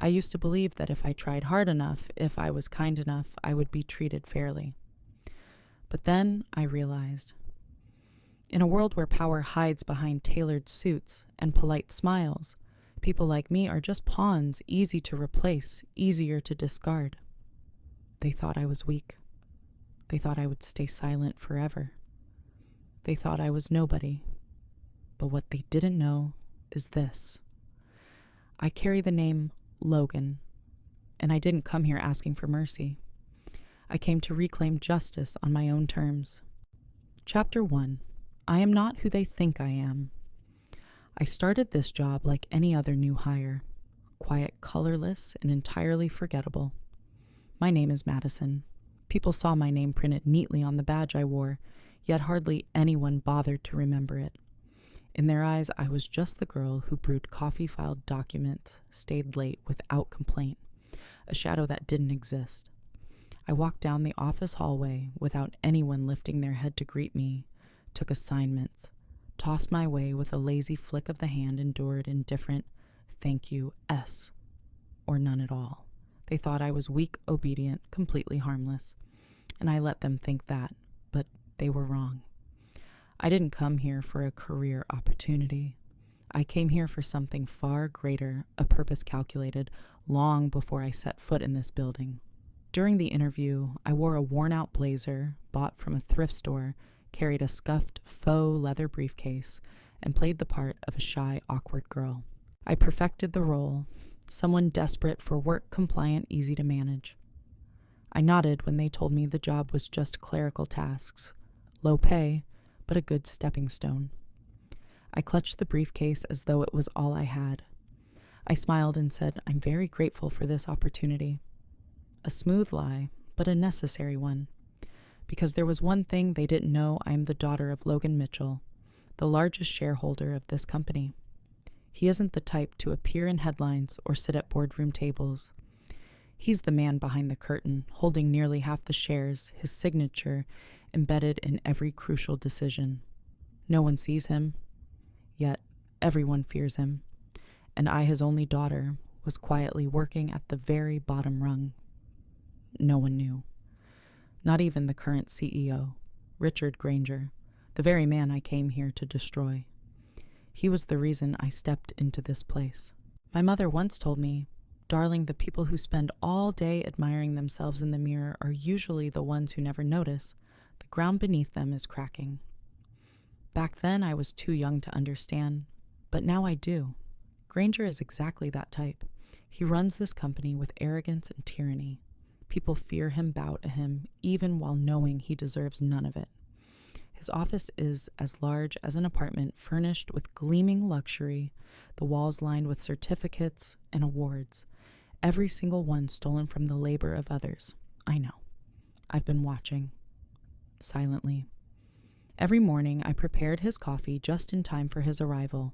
I used to believe that if I tried hard enough, if I was kind enough, I would be treated fairly. But then I realized, in a world where power hides behind tailored suits and polite smiles, people like me are just pawns, easy to replace, easier to discard. They thought I was weak. They thought I would stay silent forever. They thought I was nobody. But what they didn't know is this. I carry the name Logan, and I didn't come here asking for mercy. I came to reclaim justice on my own terms. Chapter 1. I am not who they think I am. I started this job like any other new hire, quiet, colorless, and entirely forgettable. My name is Madison. People saw my name printed neatly on the badge I wore, yet hardly anyone bothered to remember it. In their eyes, I was just the girl who brewed coffee-filed documents, stayed late without complaint, a shadow that didn't exist. I walked down the office hallway without anyone lifting their head to greet me, took assignments, tossed my way with a lazy flick of the hand, endured indifferent thank you, S, or none at all. They thought I was weak, obedient, completely harmless, and I let them think that, but they were wrong. I didn't come here for a career opportunity. I came here for something far greater, a purpose calculated long before I set foot in this building. During the interview, I wore a worn-out blazer bought from a thrift store, carried a scuffed faux leather briefcase, and played the part of a shy, awkward girl. I perfected the role, someone desperate for work, compliant, easy to manage. I nodded when they told me the job was just clerical tasks, low pay, but a good stepping stone. I clutched the briefcase as though it was all I had. I smiled and said, I'm very grateful for this opportunity. A smooth lie, but a necessary one. Because there was one thing they didn't know, I am the daughter of Logan Mitchell, the largest shareholder of this company. He isn't the type to appear in headlines or sit at boardroom tables. He's the man behind the curtain, holding nearly half the shares, his signature embedded in every crucial decision. No one sees him, yet everyone fears him, and I, his only daughter, was quietly working at the very bottom rung. No one knew. Not even the current CEO, Richard Granger, the very man I came here to destroy. He was the reason I stepped into this place. My mother once told me, darling, the people who spend all day admiring themselves in the mirror are usually the ones who never notice the ground beneath them is cracking. Back then, I was too young to understand, but now I do. Granger is exactly that type. He runs this company with arrogance and tyranny. People fear him, bow to him, even while knowing he deserves none of it. His office is as large as an apartment, furnished with gleaming luxury, the walls lined with certificates and awards, every single one stolen from the labor of others. I know. I've been watching. Silently. Every morning I prepared his coffee just in time for his arrival,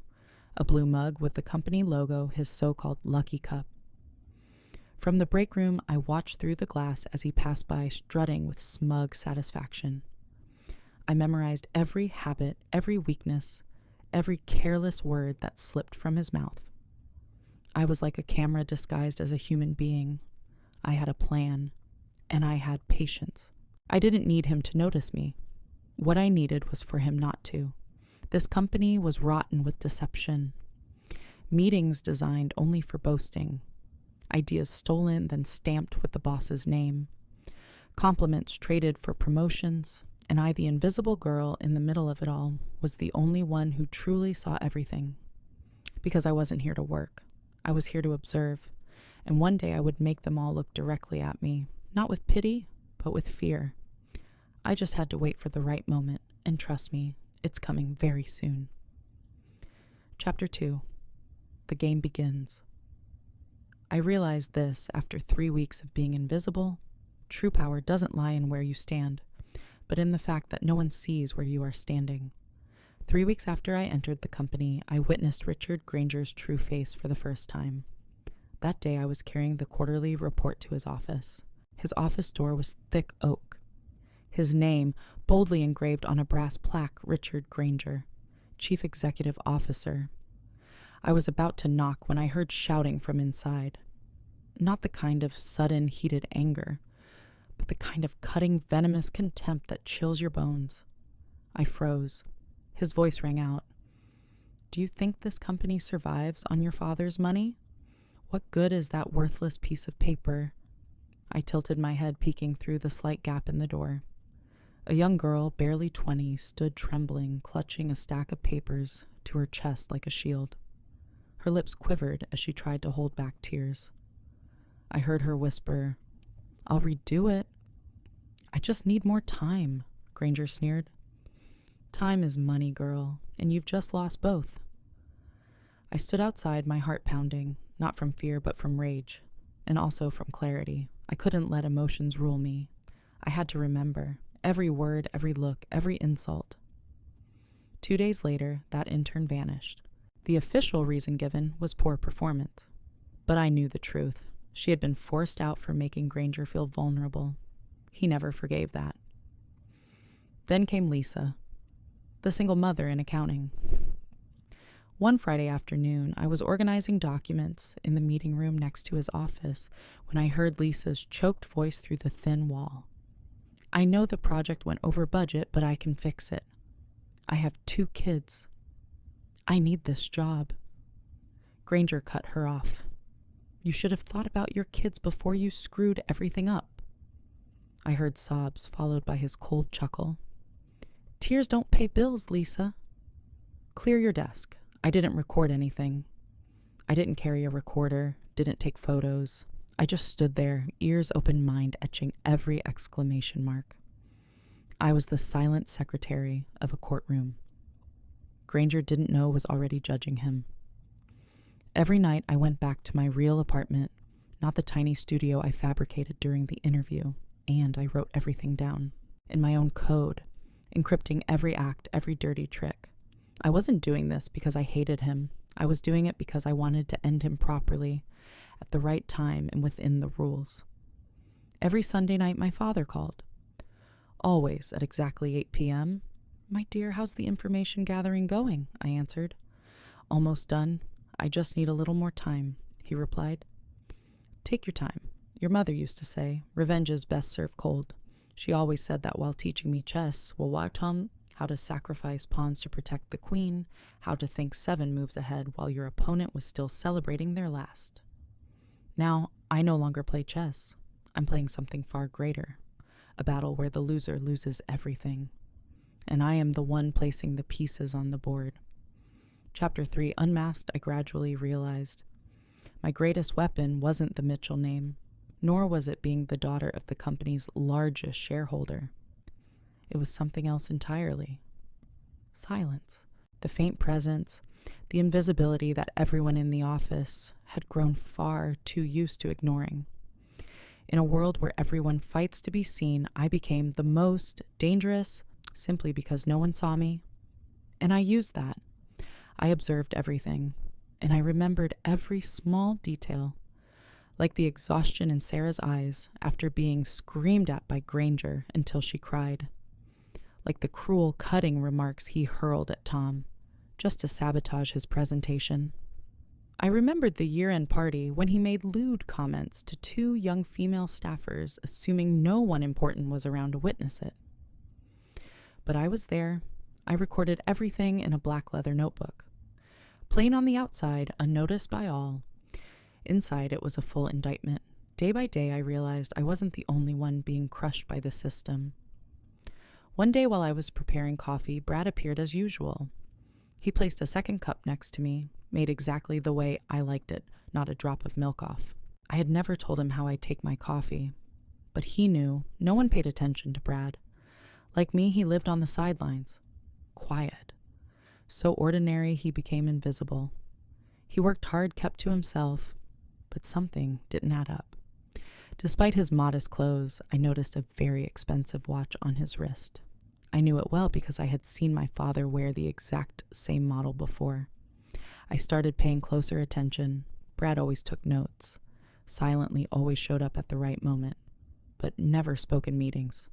a blue mug with the company logo, his so-called lucky cup. From the break room, I watched through the glass as he passed by, strutting with smug satisfaction. I memorized every habit, every weakness, every careless word that slipped from his mouth. I was like a camera disguised as a human being. I had a plan, and I had patience. I didn't need him to notice me. What I needed was for him not to. This company was rotten with deception. Meetings designed only for boasting. Ideas stolen, then stamped with the boss's name. Compliments traded for promotions. And I, the invisible girl in the middle of it all, was the only one who truly saw everything. Because I wasn't here to work. I was here to observe. And one day I would make them all look directly at me, not with pity, but with fear. I just had to wait for the right moment, and trust me, it's coming very soon. Chapter 2. The game begins. I realized this after 3 weeks of being invisible. True power doesn't lie in where you stand, but in the fact that no one sees where you are standing. 3 weeks after I entered the company, I witnessed Richard Granger's true face for the first time. That day I was carrying the quarterly report to his office. His office door was thick oak. His name, boldly engraved on a brass plaque, Richard Granger, Chief Executive Officer. I was about to knock when I heard shouting from inside. Not the kind of sudden, heated anger, but the kind of cutting, venomous contempt that chills your bones. I froze. His voice rang out. Do you think this company survives on your father's money? What good is that worthless piece of paper? I tilted my head, peeking through the slight gap in the door. A young girl, barely 20, stood trembling, clutching a stack of papers to her chest like a shield. Her lips quivered as she tried to hold back tears. I heard her whisper, I'll redo it. I just need more time, Granger sneered. Time is money, girl, and you've just lost both. I stood outside, my heart pounding, not from fear but from rage, and also from clarity. I couldn't let emotions rule me. I had to remember every word, every look, every insult. 2 days later, that intern vanished. The official reason given was poor performance. But I knew the truth. She had been forced out for making Granger feel vulnerable. He never forgave that. Then came Lisa, the single mother in accounting. One Friday afternoon, I was organizing documents in the meeting room next to his office when I heard Lisa's choked voice through the thin wall. I know the project went over budget, but I can fix it. I have 2 kids. I need this job. Granger cut her off. You should have thought about your kids before you screwed everything up. I heard sobs, followed by his cold chuckle. Tears don't pay bills, Lisa. Clear your desk. I didn't record anything. I didn't carry a recorder, didn't take photos. I just stood there, ears open, mind etching every exclamation mark. I was the silent secretary of a courtroom. Granger didn't know was already judging him. Every night I went back to my real apartment, not the tiny studio I fabricated during the interview, and I wrote everything down in my own code, encrypting every act, every dirty trick. I wasn't doing this because I hated him. I was doing it because I wanted to end him properly, at the right time and within the rules. Every Sunday night my father called. Always at exactly 8 p.m. My dear, how's the information gathering going? I answered. Almost done. I just need a little more time, he replied. Take your time. Your mother used to say, revenge is best served cold. She always said that while teaching me chess. Well, why, Tom? How to sacrifice pawns to protect the queen, how to think 7 moves ahead while your opponent was still celebrating their last. Now, I no longer play chess. I'm playing something far greater, a battle where the loser loses everything. And I am the one placing the pieces on the board. Chapter 3, Unmasked, I gradually realized. My greatest weapon wasn't the Mitchell name, nor was it being the daughter of the company's largest shareholder. It was something else entirely. Silence. The faint presence, the invisibility that everyone in the office had grown far too used to ignoring. In a world where everyone fights to be seen, I became the most dangerous simply because no one saw me. And I used that. I observed everything, and I remembered every small detail, like the exhaustion in Sarah's eyes after being screamed at by Granger until she cried. Like the cruel, cutting remarks he hurled at Tom, just to sabotage his presentation. I remembered the year-end party when he made lewd comments to 2 young female staffers, assuming no one important was around to witness it. But I was there. I recorded everything in a black leather notebook. Plain on the outside, unnoticed by all. Inside, it was a full indictment. Day by day, I realized I wasn't the only one being crushed by the system. One day while I was preparing coffee, Brad appeared as usual. He placed a second cup next to me, made exactly the way I liked it, not a drop of milk off. I had never told him how I take my coffee, but he knew. No one paid attention to Brad. Like me, he lived on the sidelines. Quiet. So ordinary he became invisible. He worked hard, kept to himself, but something didn't add up. Despite his modest clothes, I noticed a very expensive watch on his wrist. I knew it well because I had seen my father wear the exact same model before. I started paying closer attention. Brad always took notes, silently always showed up at the right moment, but never spoke in meetings.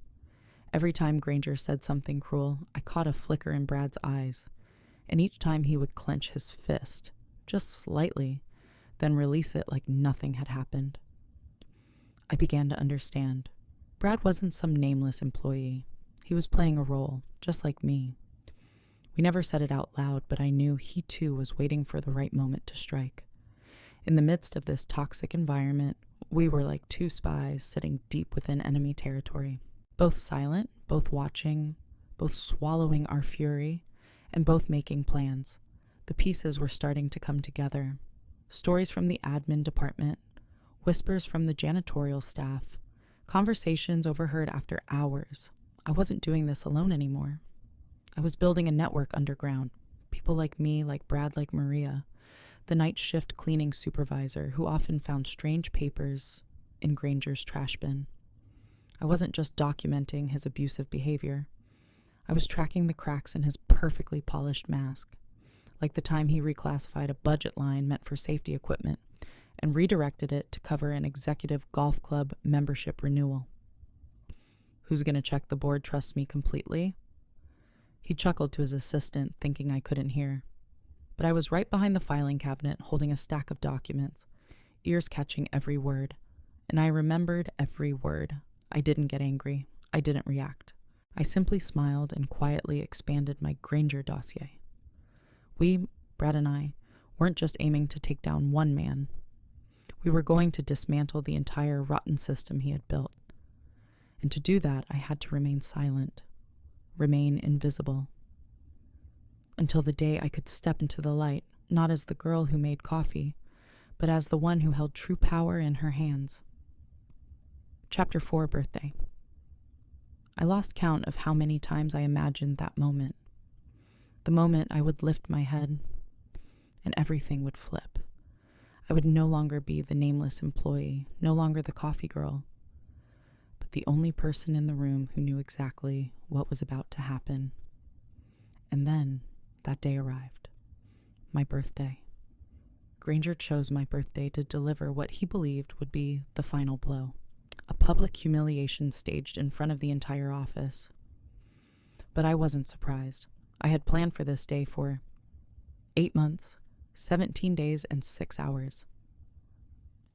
Every time Granger said something cruel, I caught a flicker in Brad's eyes, and each time he would clench his fist, just slightly, then release it like nothing had happened. I began to understand. Brad wasn't some nameless employee. He was playing a role, just like me. We never said it out loud, but I knew he too was waiting for the right moment to strike. In the midst of this toxic environment, we were like two spies sitting deep within enemy territory, both silent, both watching, both swallowing our fury, and both making plans. The pieces were starting to come together. Stories from the admin department, whispers from the janitorial staff, conversations overheard after hours. I wasn't doing this alone anymore. I was building a network underground. People like me, like Brad, like Maria, the night shift cleaning supervisor who often found strange papers in Granger's trash bin. I wasn't just documenting his abusive behavior. I was tracking the cracks in his perfectly polished mask, like the time he reclassified a budget line meant for safety equipment and redirected it to cover an executive golf club membership renewal. Who's going to check the board trusts me completely? He chuckled to his assistant, thinking I couldn't hear. But I was right behind the filing cabinet, holding a stack of documents, ears catching every word. And I remembered every word. I didn't get angry. I didn't react. I simply smiled and quietly expanded my Granger dossier. We, Brad and I, weren't just aiming to take down one man. We were going to dismantle the entire rotten system he had built. And to do that, I had to remain silent, remain invisible, until the day I could step into the light, not as the girl who made coffee, but as the one who held true power in her hands. Chapter 4, Birthday. I lost count of how many times I imagined that moment. The moment I would lift my head, and everything would flip. I would no longer be the nameless employee, no longer the coffee girl, but the only person in the room who knew exactly what was about to happen. And then that day arrived. My birthday. Granger chose my birthday to deliver what he believed would be the final blow. A public humiliation staged in front of the entire office. But I wasn't surprised. I had planned for this day for 8 months, 17 days, and 6 hours.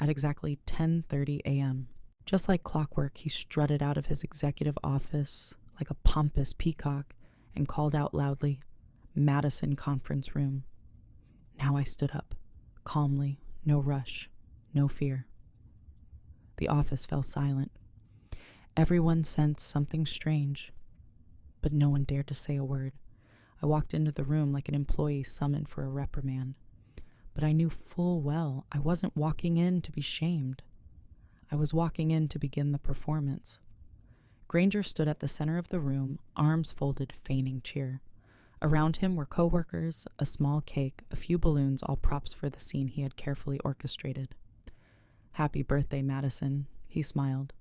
At exactly 10:30 a.m., just like clockwork, he strutted out of his executive office like a pompous peacock and called out loudly, "Madison Conference Room." Now I stood up, calmly, no rush, no fear. The office fell silent. Everyone sensed something strange, but no one dared to say a word. I walked into the room like an employee summoned for a reprimand. But I knew full well I wasn't walking in to be shamed. I was walking in to begin the performance. Granger stood at the center of the room, arms folded, feigning cheer. Around him were coworkers, a small cake, a few balloons, all props for the scene he had carefully orchestrated. "Happy birthday, Madison," he smiled.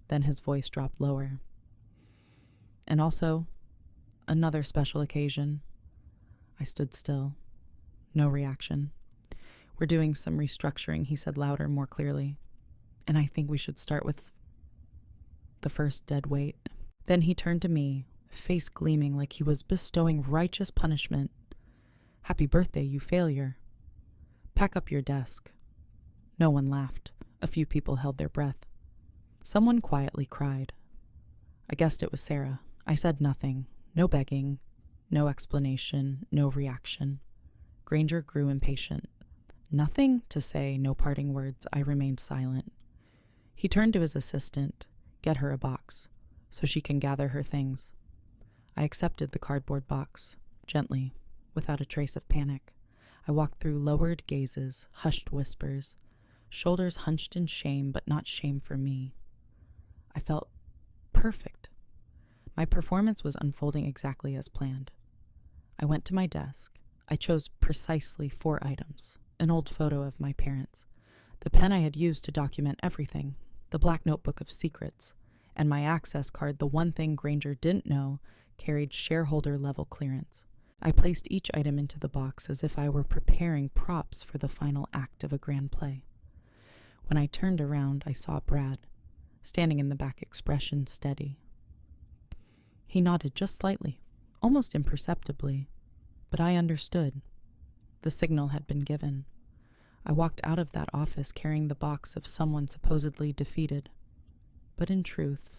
Then his voice dropped lower. "And also, another special occasion." I stood still. No reaction. "We're doing some restructuring," he said louder, more clearly. "And I think we should start with the first dead weight." Then he turned to me, face gleaming like he was bestowing righteous punishment. "Happy birthday, you failure. Pack up your desk." No one laughed. A few people held their breath. Someone quietly cried. I guessed it was Sarah. I said nothing. No begging. No explanation. No reaction. Granger grew impatient. Nothing to say, no parting words. I remained silent. He turned to his assistant. "Get her a box, so she can gather her things." I accepted the cardboard box, gently, without a trace of panic. I walked through lowered gazes, hushed whispers, shoulders hunched in shame, but not shame for me. I felt perfect. My performance was unfolding exactly as planned. I went to my desk. I chose precisely 4 items: an old photo of my parents, the pen I had used to document everything, the black notebook of secrets, and my access card, the one thing Granger didn't know, carried shareholder level clearance. I placed each item into the box as if I were preparing props for the final act of a grand play. When I turned around, I saw Brad, standing in the back, expression steady. He nodded just slightly, almost imperceptibly, but I understood. The signal had been given. I walked out of that office carrying the box of someone supposedly defeated. But in truth,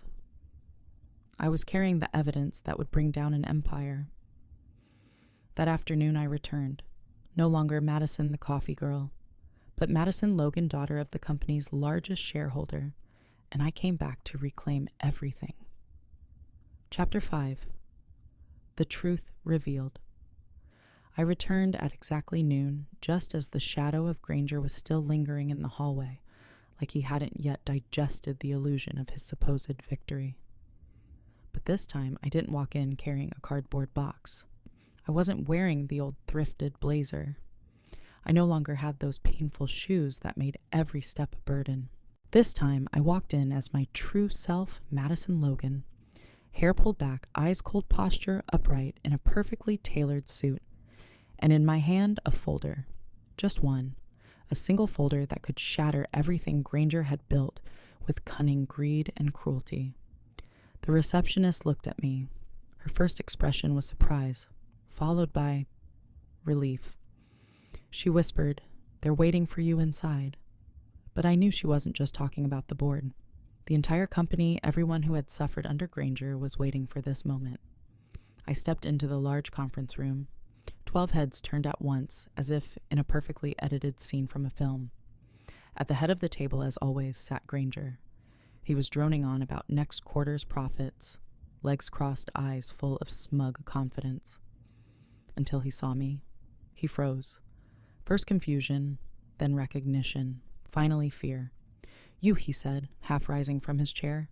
I was carrying the evidence that would bring down an empire. That afternoon I returned, no longer Madison the coffee girl, but Madison Logan, daughter of the company's largest shareholder, and I came back to reclaim everything. Chapter 5. The Truth Revealed. I returned at exactly noon, just as the shadow of Granger was still lingering in the hallway, like he hadn't yet digested the illusion of his supposed victory. But this time I didn't walk in carrying a cardboard box. I wasn't wearing the old thrifted blazer. I no longer had those painful shoes that made every step a burden. This time I walked in as my true self, Madison Logan. Hair pulled back, eyes cold posture, upright, in a perfectly tailored suit. And in my hand, a folder. Just one. A single folder that could shatter everything Granger had built with cunning greed and cruelty. The receptionist looked at me. Her first expression was surprise, followed by relief. She whispered, "They're waiting for you inside." But I knew she wasn't just talking about the board. The entire company, everyone who had suffered under Granger, was waiting for this moment. I stepped into the large conference room. 12 heads turned at once, as if in a perfectly edited scene from a film. At the head of the table, as always, sat Granger. He was droning on about next quarter's profits, legs crossed, eyes full of smug confidence. Until he saw me. He froze. First confusion, then recognition, finally fear. "You," he said, half rising from his chair.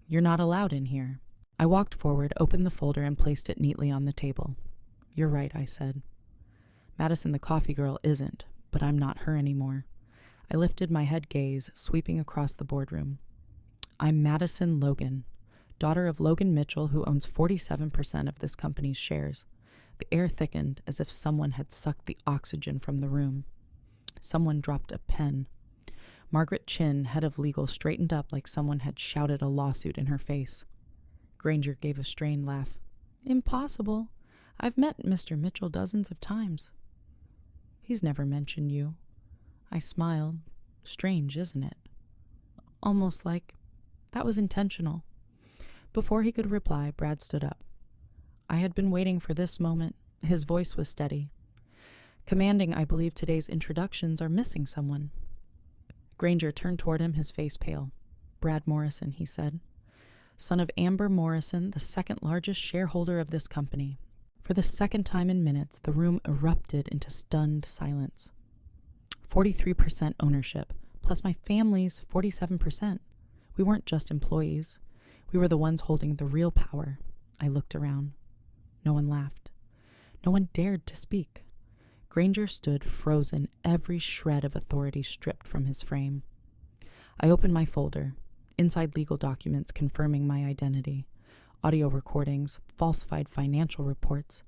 "You're not allowed in here." I walked forward, opened the folder, and placed it neatly on the table. "You're right," I said. Madison the coffee girl isn't, but I'm not her anymore. I lifted my head gaze, sweeping across the boardroom. I'm Madison Logan, daughter of Logan Mitchell, who owns 47% of this company's shares. The air thickened as if someone had sucked the oxygen from the room. Someone dropped a pen. Margaret Chin, head of legal, straightened up like someone had shouted a lawsuit in her face. Granger gave a strained laugh. "Impossible. I've met Mr. Mitchell dozens of times." "He's never mentioned you." I smiled. Strange, isn't it? Almost like that was intentional. Before he could reply, Brad stood up. I had been waiting for this moment. His voice was steady. Commanding, I believe today's introductions are missing someone. Granger turned toward him, his face pale. "Brad Morrison," he said. "Son of Amber Morrison, the second largest shareholder of this company." For the second time in minutes, the room erupted into stunned silence. 43% ownership, plus my family's 47%. We weren't just employees. We were the ones holding the real power. I looked around. No one laughed. No one dared to speak. Granger stood frozen, every shred of authority stripped from his frame. I opened my folder. Inside legal documents confirming my identity. Audio recordings, falsified financial reports,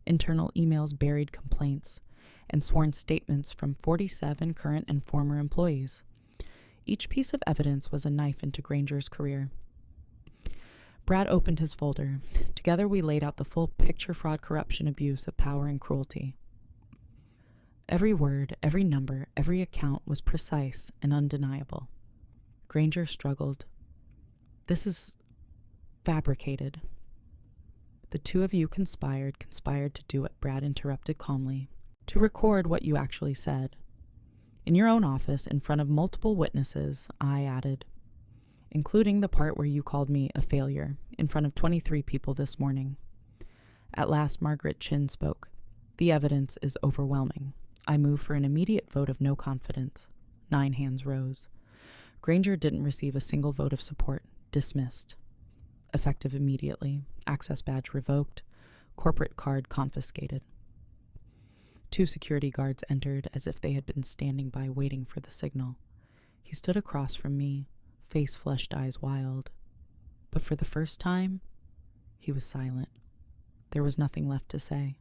internal emails, buried complaints, and sworn statements from 47 current and former employees. Each piece of evidence was a knife into Granger's career. Brad opened his folder. Together we laid out the full picture: fraud, corruption, abuse of power, and cruelty. Every word, every number, every account was precise and undeniable. Granger struggled. "This is fabricated." "The two of you conspired to do what?" Brad interrupted calmly. "To record what you actually said. In your own office, in front of multiple witnesses," I added, "including the part where you called me a failure, in front of 23 people this morning." At last, Margaret Chin spoke. "The evidence is overwhelming. I move for an immediate vote of no confidence." 9 hands rose. Granger didn't receive a single vote of support. Dismissed. Effective immediately. Access badge revoked. Corporate card confiscated. 2 security guards entered as if they had been standing by waiting for the signal. He stood across from me, face flushed, eyes wild. But for the first time, he was silent. There was nothing left to say.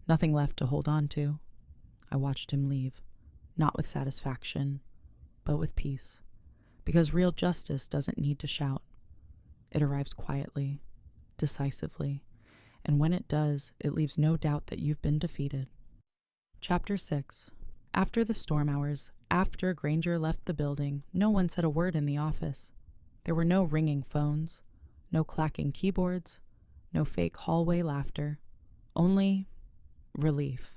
Nothing left to hold on to. I watched him leave, not with satisfaction, but with peace. Because real justice doesn't need to shout. It arrives quietly, decisively, and when it does, it leaves no doubt that you've been defeated. Chapter 6. After the storm hours, after Granger left the building, no one said a word in the office. There were no ringing phones, no clacking keyboards, no fake hallway laughter, only relief.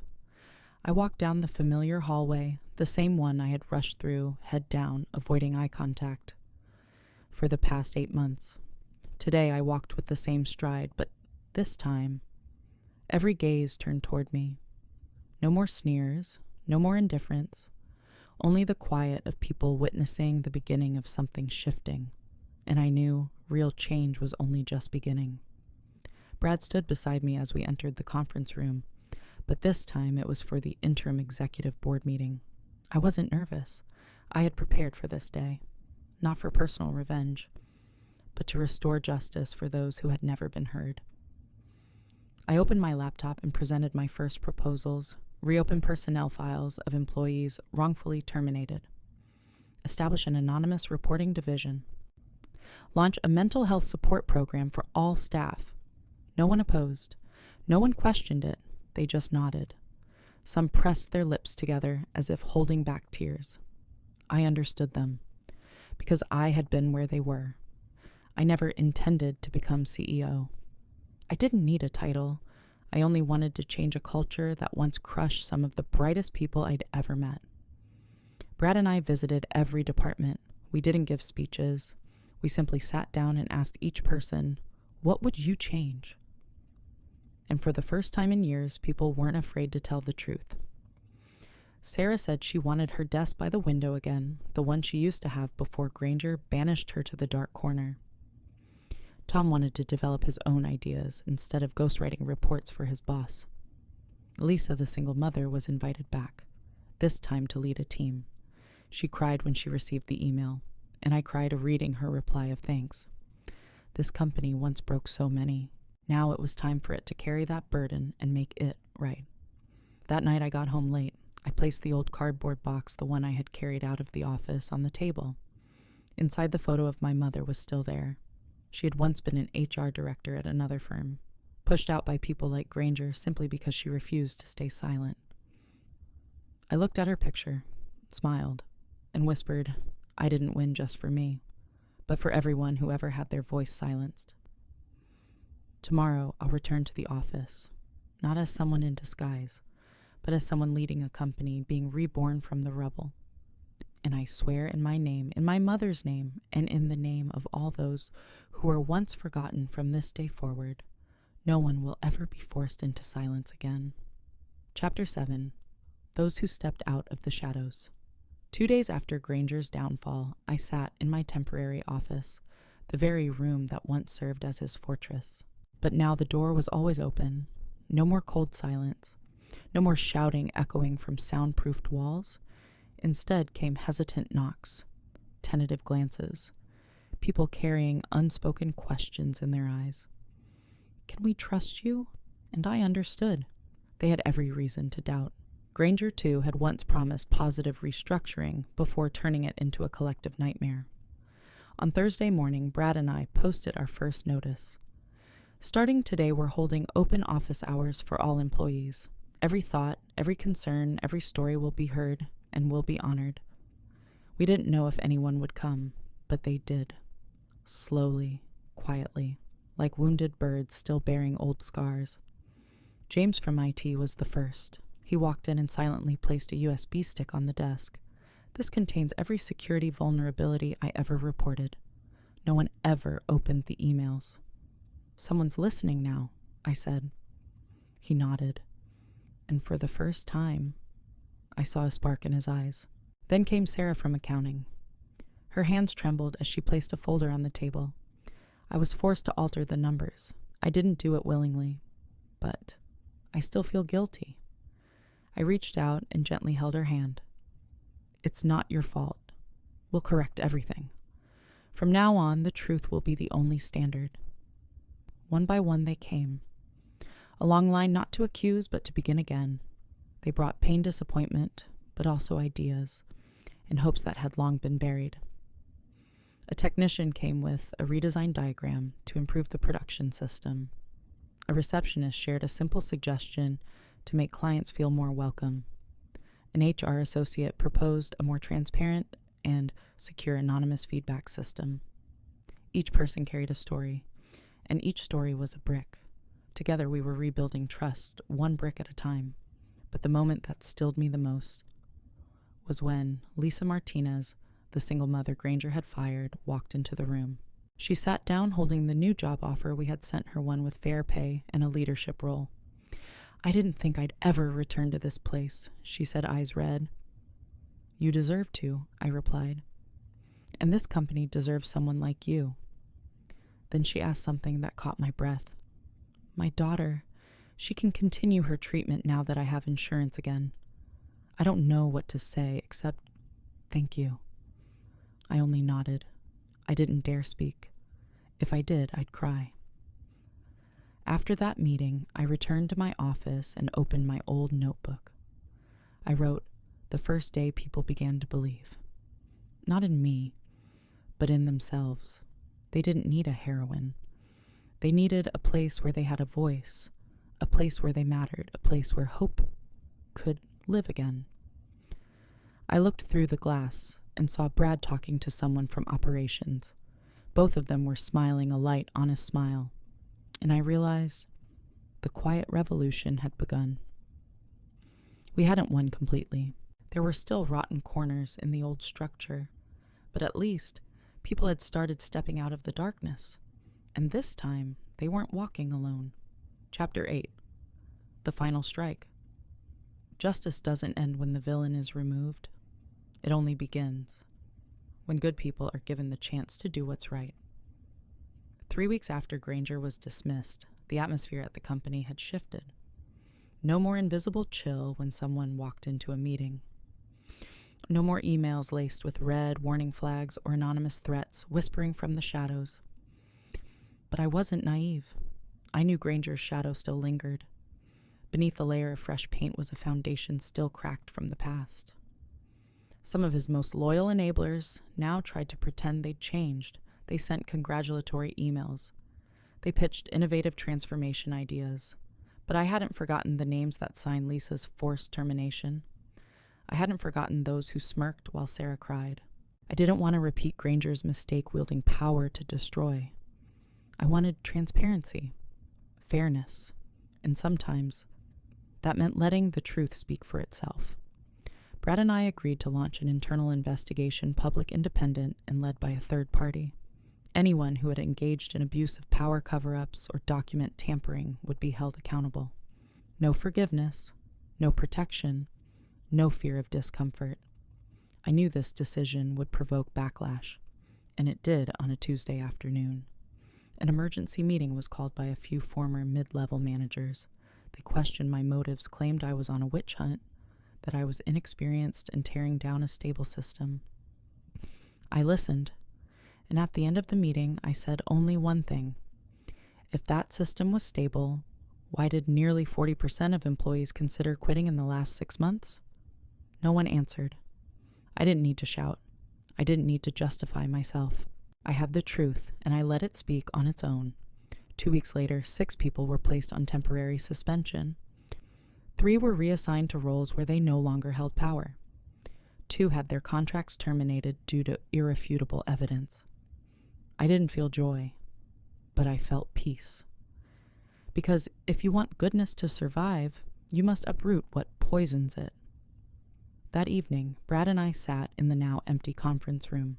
I walked down the familiar hallway, the same one I had rushed through, head down, avoiding eye contact, for the past 8 months. Today I walked with the same stride, but this time, every gaze turned toward me. No more sneers, no more indifference, only the quiet of people witnessing the beginning of something shifting, and I knew real change was only just beginning. Brad stood beside me as we entered the conference room, but this time it was for the interim executive board meeting. I wasn't nervous. I had prepared for this day, not for personal revenge, but to restore justice for those who had never been heard. I opened my laptop and presented my first proposals, reopen personnel files of employees wrongfully terminated, establish an anonymous reporting division, launch a mental health support program for all staff. No one opposed. No one questioned it. They just nodded. Some pressed their lips together as if holding back tears. I understood them, because I had been where they were. I never intended to become CEO. I didn't need a title. I only wanted to change a culture that once crushed some of the brightest people I'd ever met. Brad and I visited every department. We didn't give speeches. We simply sat down and asked each person, "What would you change?" And for the first time in years, people weren't afraid to tell the truth. Sarah said she wanted her desk by the window again, the one she used to have before Granger banished her to the dark corner. Tom wanted to develop his own ideas instead of ghostwriting reports for his boss. Lisa, the single mother, was invited back, this time to lead a team. She cried when she received the email, and I cried reading her reply of thanks. This company once broke so many. Now it was time for it to carry that burden and make it right. That night I got home late. I placed the old cardboard box, the one I had carried out of the office, on the table. Inside, the photo of my mother was still there. She had once been an HR director at another firm, pushed out by people like Granger simply because she refused to stay silent. I looked at her picture, smiled, and whispered, I didn't win just for me, but for everyone who ever had their voice silenced. Tomorrow I'll return to the office, not as someone in disguise, but as someone leading a company being reborn from the rubble. And I swear in my name, in my mother's name, and in the name of all those who were once forgotten from this day forward, no one will ever be forced into silence again. Chapter 7. Those Who Stepped Out of the Shadows. 2 days after Granger's downfall, I sat in my temporary office, the very room that once served as his fortress. But now the door was always open. No more cold silence. No more shouting echoing from soundproofed walls. Instead came hesitant knocks, tentative glances, people carrying unspoken questions in their eyes. Can we trust you? And I understood. They had every reason to doubt. Granger, too, had once promised positive restructuring before turning it into a collective nightmare. On Thursday morning, Brad and I posted our first notice. Starting today, we're holding open office hours for all employees. Every thought, every concern, every story will be heard and will be honored. We didn't know if anyone would come, but they did. Slowly, quietly, like wounded birds still bearing old scars. James from IT was the first. He walked in and silently placed a USB stick on the desk. This contains every security vulnerability I ever reported. No one ever opened the emails. Someone's listening now, I said. He nodded, and for the first time, I saw a spark in his eyes. Then came Sarah from accounting. Her hands trembled as she placed a folder on the table. I was forced to alter the numbers. I didn't do it willingly, but I still feel guilty. I reached out and gently held her hand. It's not your fault. We'll correct everything. From now on, the truth will be the only standard. One by one they came. A long line not to accuse, but to begin again. They brought pain, disappointment, but also ideas, and hopes that had long been buried. A technician came with a redesigned diagram to improve the production system. A receptionist shared a simple suggestion to make clients feel more welcome. An HR associate proposed a more transparent and secure anonymous feedback system. Each person carried a story, and each story was a brick. Together we were rebuilding trust, one brick at a time. But the moment that stilled me the most was when Lisa Martinez, the single mother Granger had fired, walked into the room. She sat down holding the new job offer we had sent her, one with fair pay and a leadership role. "I didn't think I'd ever return to this place," she said, eyes red. "You deserve to," I replied. "And this company deserves someone like you." Then she asked something that caught my breath. "My daughter, she can continue her treatment now that I have insurance again." I don't know what to say except, "Thank you." I only nodded. I didn't dare speak. If I did, I'd cry. After that meeting, I returned to my office and opened my old notebook. I wrote, "The first day people began to believe." Not in me, but in themselves. They didn't need a heroine. They needed a place where they had a voice, a place where they mattered, a place where hope could live again. I looked through the glass and saw Brad talking to someone from operations. Both of them were smiling a light, honest smile, and I realized the quiet revolution had begun. We hadn't won completely. There were still rotten corners in the old structure, but at least people had started stepping out of the darkness, and this time they weren't walking alone. Chapter 8. The Final Strike. Justice doesn't end when the villain is removed. It only begins when good people are given the chance to do what's right. 3 weeks after Granger was dismissed, the atmosphere at the company had shifted. No more invisible chill when someone walked into a meeting. No more emails laced with red warning flags or anonymous threats whispering from the shadows. But I wasn't naive. I knew Granger's shadow still lingered. Beneath the layer of fresh paint was a foundation still cracked from the past. Some of his most loyal enablers now tried to pretend they'd changed. They sent congratulatory emails. They pitched innovative transformation ideas. But I hadn't forgotten the names that signed Lisa's forced termination. I hadn't forgotten those who smirked while Sarah cried. I didn't want to repeat Granger's mistake wielding power to destroy. I wanted transparency, fairness, and sometimes that meant letting the truth speak for itself. Brad and I agreed to launch an internal investigation, public, independent, and led by a third party. Anyone who had engaged in abusive power cover-ups or document tampering would be held accountable. No forgiveness, no protection, no fear of discomfort. I knew this decision would provoke backlash, and it did on a Tuesday afternoon. An emergency meeting was called by a few former mid-level managers. They questioned my motives, claimed I was on a witch hunt, that I was inexperienced and tearing down a stable system. I listened, and at the end of the meeting, I said only one thing. If that system was stable, why did nearly 40% of employees consider quitting in the last 6 months? No one answered. I didn't need to shout. I didn't need to justify myself. I had the truth, and I let it speak on its own. 2 weeks later, 6 people were placed on temporary suspension. 3 were reassigned to roles where they no longer held power. 2 had their contracts terminated due to irrefutable evidence. I didn't feel joy, but I felt peace. Because if you want goodness to survive, you must uproot what poisons it. That evening, Brad and I sat in the now empty conference room.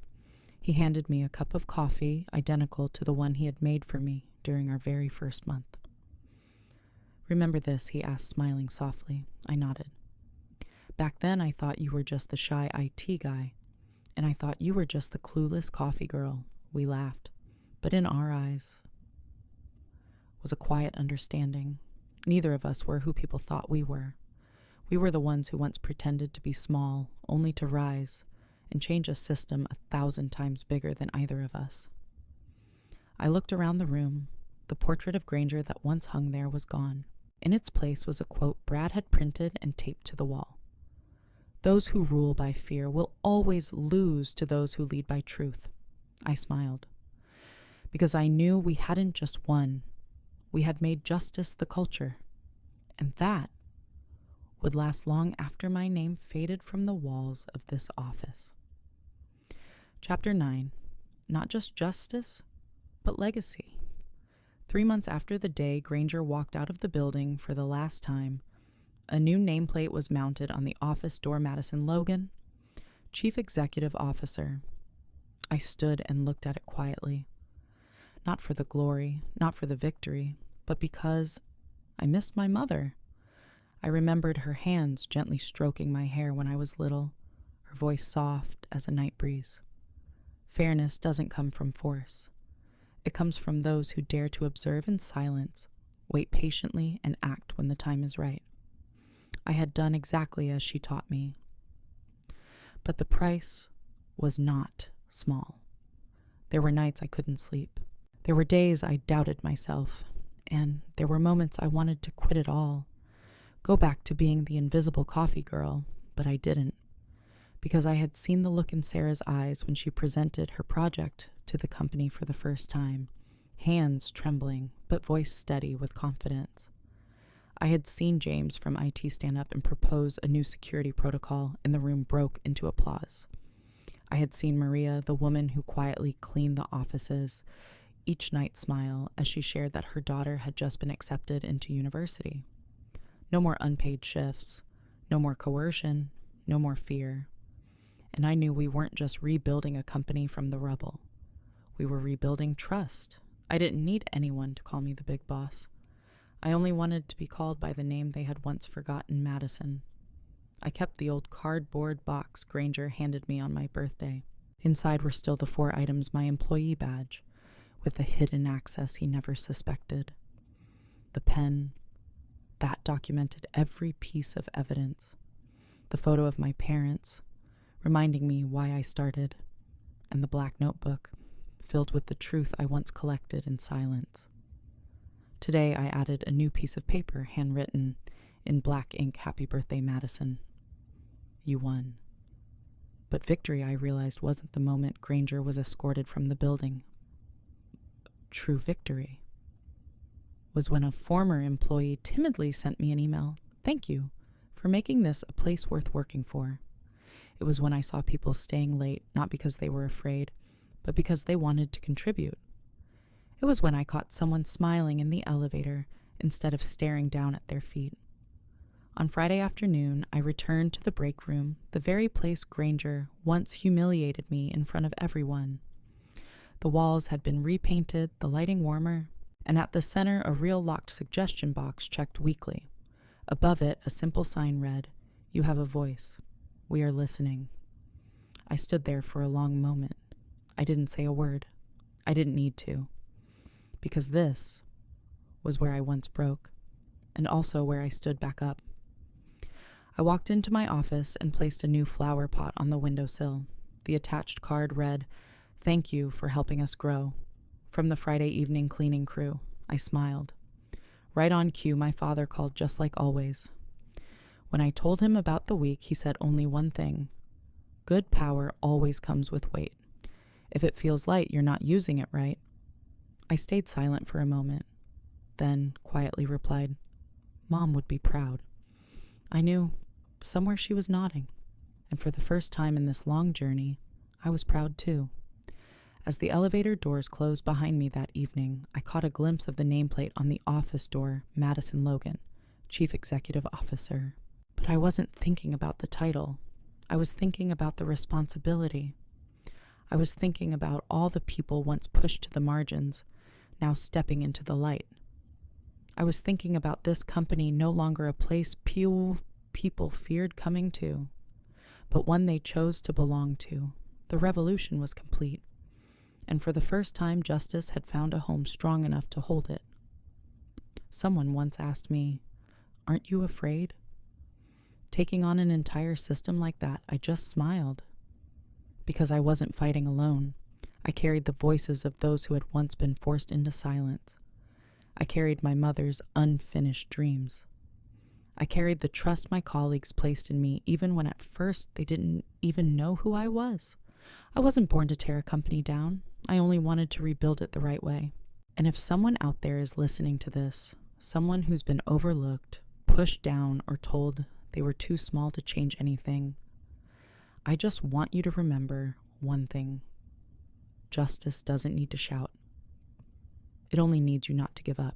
He handed me a cup of coffee identical to the one he had made for me during our very first month. "Remember this?" he asked, smiling softly. I nodded. "Back then I thought you were just the shy IT guy, and I thought you were just the clueless coffee girl." We laughed, but in our eyes was a quiet understanding. Neither of us were who people thought we were. We were the ones who once pretended to be small, only to rise and change a system 1,000 times bigger than either of us. I looked around the room. The portrait of Granger that once hung there was gone. In its place was a quote Brad had printed and taped to the wall. "Those who rule by fear will always lose to those who lead by truth." I smiled, because I knew we hadn't just won. We had made justice the culture, and that would last long after my name faded from the walls of this office. Chapter 9. Not just justice, but legacy. 3 months after the day Granger walked out of the building for the last time, a new nameplate was mounted on the office door. Madison Logan, Chief Executive Officer. I stood and looked at it quietly. Not for the glory, not for the victory, but because I missed my mother. I remembered her hands gently stroking my hair when I was little, her voice soft as a night breeze. Fairness doesn't come from force. It comes from those who dare to observe in silence, wait patiently, and act when the time is right. I had done exactly as she taught me. But the price was not small. There were nights I couldn't sleep. There were days I doubted myself, and there were moments I wanted to quit it all, go back to being the invisible coffee girl, but I didn't, because I had seen the look in Sarah's eyes when she presented her project to the company for the first time, hands trembling, but voice steady with confidence. I had seen James from IT stand up and propose a new security protocol, and the room broke into applause. I had seen Maria, the woman who quietly cleaned the offices, each night smile as she shared that her daughter had just been accepted into university. No more unpaid shifts, no more coercion, no more fear. And I knew we weren't just rebuilding a company from the rubble. We were rebuilding trust. I didn't need anyone to call me the big boss. I only wanted to be called by the name they had once forgotten, Madison. I kept the old cardboard box Granger handed me on my birthday. Inside were still the 4 items my employee badge, with the hidden access he never suspected. The pen, that documented every piece of evidence. The photo of my parents, reminding me why I started, and the black notebook, filled with the truth I once collected in silence. Today I added a new piece of paper, handwritten in black ink, "Happy Birthday, Madison. You won." But victory, I realized, wasn't the moment Granger was escorted from the building. True victory was when a former employee timidly sent me an email, "Thank you for making this a place worth working for." It was when I saw people staying late, not because they were afraid, but because they wanted to contribute. It was when I caught someone smiling in the elevator instead of staring down at their feet. On Friday afternoon, I returned to the break room, the very place Granger once humiliated me in front of everyone. The walls had been repainted, the lighting warmer, and at the center a real locked suggestion box checked weekly. Above it, a simple sign read, "You have a voice. We are listening." I stood there for a long moment. I didn't say a word. I didn't need to. Because this was where I once broke, and also where I stood back up. I walked into my office and placed a new flower pot on the windowsill. The attached card read, "Thank you for helping us grow." From the Friday evening cleaning crew. I smiled. Right on cue, my father called just like always. When I told him about the week, he said only one thing: good power always comes with weight. If it feels light, you're not using it right. I stayed silent for a moment, then quietly replied, "Mom would be proud." I knew somewhere she was nodding, and for the first time in this long journey, I was proud too. As the elevator doors closed behind me that evening, I caught a glimpse of the nameplate on the office door, Madison Logan, Chief Executive Officer. But I wasn't thinking about the title. I was thinking about the responsibility. I was thinking about all the people once pushed to the margins, now stepping into the light. I was thinking about this company no longer a place people feared coming to, but one they chose to belong to. The revolution was complete, and for the first time justice had found a home strong enough to hold it. Someone once asked me, "Aren't you afraid?" Taking on an entire system like that, I just smiled. Because I wasn't fighting alone. I carried the voices of those who had once been forced into silence. I carried my mother's unfinished dreams. I carried the trust my colleagues placed in me, even when at first they didn't even know who I was. I wasn't born to tear a company down. I only wanted to rebuild it the right way. And if someone out there is listening to this, someone who's been overlooked, pushed down, or told They were too small to change anything. I just want you to remember one thing. Justice doesn't need to shout. It only needs you not to give up.